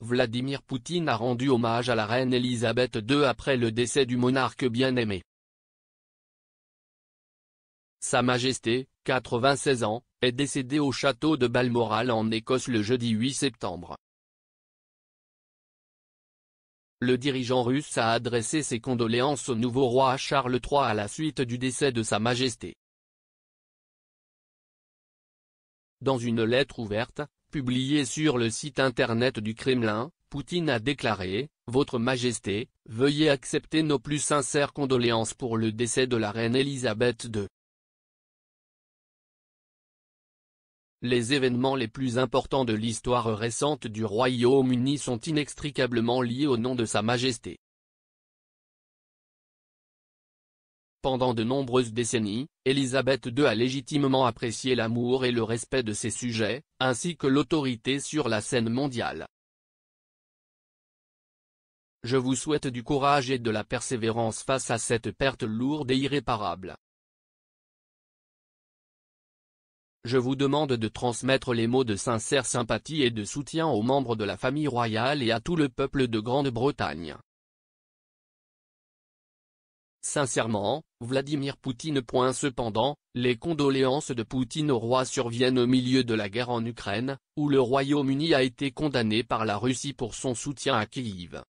Vladimir Poutine a rendu hommage à la reine Elisabeth II après le décès du monarque bien-aimé. Sa Majesté, 96 ans, est décédée au château de Balmoral en Écosse le jeudi 8 septembre. Le dirigeant russe a adressé ses condoléances au nouveau roi Charles III à la suite du décès de Sa Majesté. Dans une lettre ouverte, publiée sur le site internet du Kremlin, Poutine a déclaré « Votre Majesté, veuillez accepter nos plus sincères condoléances pour le décès de la reine Elisabeth II. Les événements les plus importants de l'histoire récente du Royaume-Uni sont inextricablement liés au nom de Sa Majesté. Pendant de nombreuses décennies, Elisabeth II a légitimement apprécié l'amour et le respect de ses sujets, ainsi que l'autorité sur la scène mondiale. Je vous souhaite du courage et de la persévérance face à cette perte lourde et irréparable. Je vous demande de transmettre les mots de sincère sympathie et de soutien aux membres de la famille royale et à tout le peuple de Grande-Bretagne. Sincèrement, Vladimir Poutine. Cependant, les condoléances de Poutine au roi surviennent au milieu de la guerre en Ukraine, où le Royaume-Uni a été condamné par la Russie pour son soutien à Kyiv.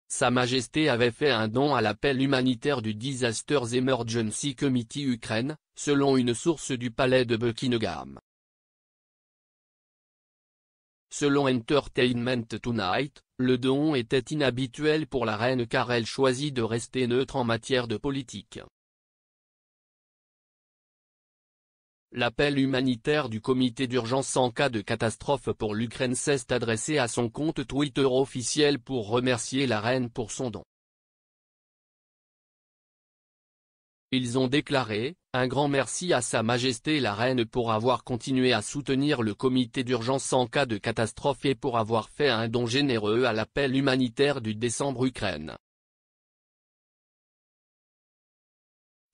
Sa Majesté avait fait un don à l'appel humanitaire du Disasters Emergency Committee Ukraine, selon une source du palais de Buckingham. Selon Entertainment Tonight, le don était inhabituel pour la reine car elle choisit de rester neutre en matière de politique. L'appel humanitaire du comité d'urgence en cas de catastrophe pour l'Ukraine s'est adressé à son compte Twitter officiel pour remercier la reine pour son don. Ils ont déclaré « Un grand merci à Sa Majesté la Reine pour avoir continué à soutenir le comité d'urgence en cas de catastrophe et pour avoir fait un don généreux à l'appel humanitaire du décembre Ukraine. »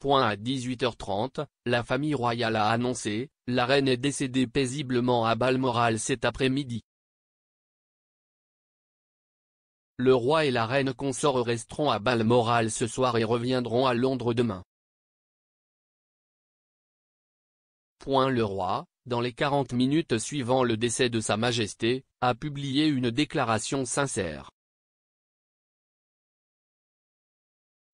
À 18h30, la famille royale a annoncé « La reine est décédée paisiblement à Balmoral cet après-midi. » Le roi et la reine consort resteront à Balmoral ce soir et reviendront à Londres demain. Le roi, dans les 40 minutes suivant le décès de Sa Majesté, a publié une déclaration sincère.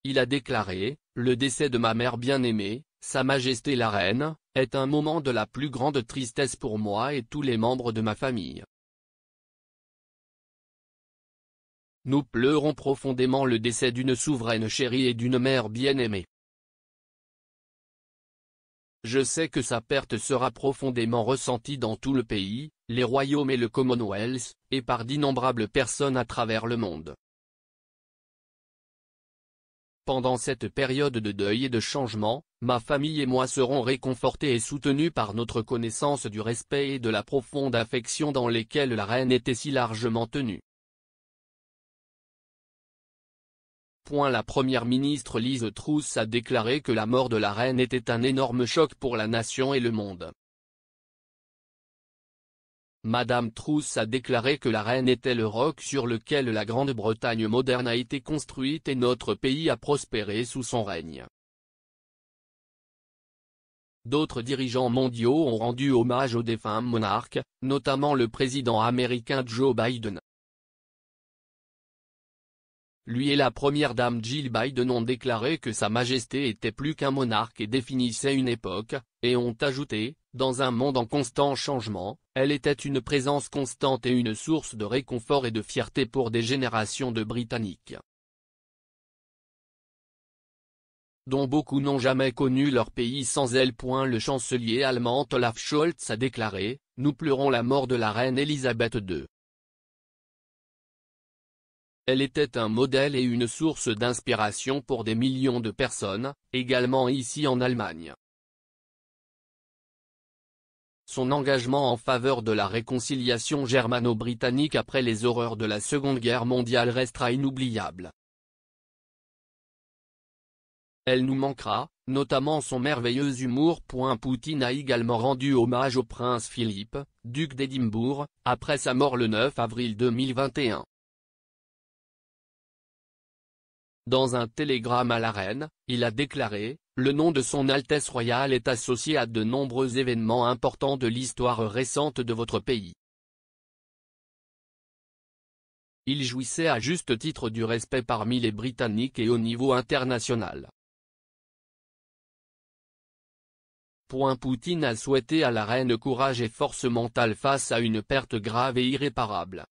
Il a déclaré « Le décès de ma mère bien-aimée, Sa Majesté la Reine, est un moment de la plus grande tristesse pour moi et tous les membres de ma famille. Nous pleurons profondément le décès d'une souveraine chérie et d'une mère bien-aimée. Je sais que sa perte sera profondément ressentie dans tout le pays, les royaumes et le Commonwealth, et par d'innombrables personnes à travers le monde. Pendant cette période de deuil et de changement, ma famille et moi serons réconfortés et soutenus par notre connaissance du respect et de la profonde affection dans lesquelles la reine était si largement tenue. » La première ministre Liz Truss a déclaré que la mort de la reine était un énorme choc pour la nation et le monde. Madame Truss a déclaré que la reine était le roc sur lequel la Grande-Bretagne moderne a été construite et notre pays a prospéré sous son règne. D'autres dirigeants mondiaux ont rendu hommage au défunt monarque, notamment le président américain Joe Biden. Lui et la première dame Jill Biden ont déclaré que Sa Majesté était plus qu'un monarque et définissait une époque, et ont ajouté, dans un monde en constant changement, elle était une présence constante et une source de réconfort et de fierté pour des générations de Britanniques, dont beaucoup n'ont jamais connu leur pays sans elle. Le chancelier allemand Olaf Scholz a déclaré « Nous pleurons la mort de la reine Elisabeth II. Elle était un modèle et une source d'inspiration pour des millions de personnes, également ici en Allemagne. Son engagement en faveur de la réconciliation germano-britannique après les horreurs de la Seconde Guerre mondiale restera inoubliable. Elle nous manquera, notamment son merveilleux humour. Poutine a également rendu hommage au prince Philippe, duc d'Édimbourg, après sa mort le 9 avril 2021. Dans un télégramme à la reine, il a déclaré: « Le nom de son Altesse royale est associé à de nombreux événements importants de l'histoire récente de votre pays. Il jouissait à juste titre du respect parmi les Britanniques et au niveau international. » Poutine a souhaité à la reine courage et force mentale face à une perte grave et irréparable.